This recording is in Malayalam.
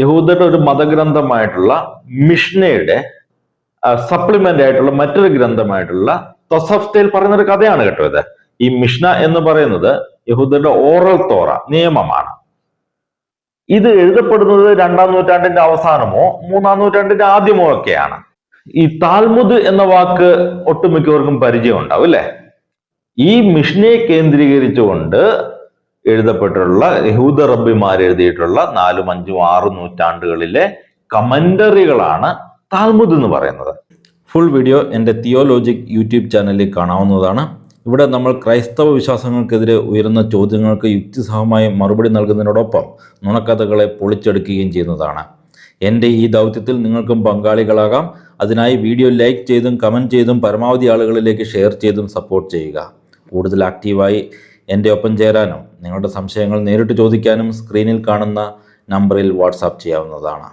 യഹൂദരുടെ ഒരു മതഗ്രന്ഥമായിട്ടുള്ള മിഷ്നയുടെ സപ്ലിമെന്റ് ആയിട്ടുള്ള മറ്റൊരു ഗ്രന്ഥമായിട്ടുള്ള തൊസഫ്തയിൽ പറയുന്ന ഒരു കഥയാണ് കേട്ടോ ഇത്. ഈ മിഷ്ന എന്ന് പറയുന്നത് യഹൂദരുടെ ഓറൽ തോറ, നിയമമാണ്. ഇത് എഴുതപ്പെടുന്നത് 2-ാം നൂറ്റാണ്ടിന്റെ അവസാനമോ 3-ാം നൂറ്റാണ്ടിന്റെ ആദ്യമോ ഒക്കെയാണ്. ഈ താൽമുദ് എന്ന വാക്ക് ഒട്ടുമിക്കവർക്കും പരിചയം ഉണ്ടാവും അല്ലെ? ഈ മിഷ്നയെ കേന്ദ്രീകരിച്ചുകൊണ്ട് എഴുതപ്പെട്ടിട്ടുള്ള യഹൂദ റബ്ബിമാർ എഴുതിയിട്ടുള്ള 4, 5, 6 നൂറ്റാണ്ടുകളിലെ കമന്ററികളാണ് താൽമുദ് എന്ന് പറയുന്നത്. ഫുൾ വീഡിയോ എൻ്റെ തിയോലോജിക് യൂട്യൂബ് ചാനലിൽ കാണാവുന്നതാണ്. ഇവിടെ നമ്മൾ ക്രൈസ്തവ വിശ്വാസങ്ങൾക്കെതിരെ ഉയരുന്ന ചോദ്യങ്ങൾക്ക് യുക്തിസഹമായി മറുപടി നൽകുന്നതിനോടൊപ്പം നുണക്കഥകളെ പൊളിച്ചെടുക്കുകയും ചെയ്യുന്നതാണ്. എൻ്റെ ഈ ദൗത്യത്തിൽ നിങ്ങൾക്കും പങ്കാളികളാകാം. അതിനായി വീഡിയോ ലൈക്ക് ചെയ്തും കമൻറ്റ് ചെയ്തും പരമാവധി ആളുകളിലേക്ക് ഷെയർ ചെയ്തും സപ്പോർട്ട് ചെയ്യുക. കൂടുതൽ ആക്റ്റീവായി എൻ്റെ ഒപ്പം ചേരാനും നിങ്ങളുടെ സംശയങ്ങൾ നേരിട്ട് ചോദിക്കാനും സ്ക്രീനിൽ കാണുന്ന നമ്പറിൽ വാട്സാപ്പ് ചെയ്യാവുന്നതാണ്.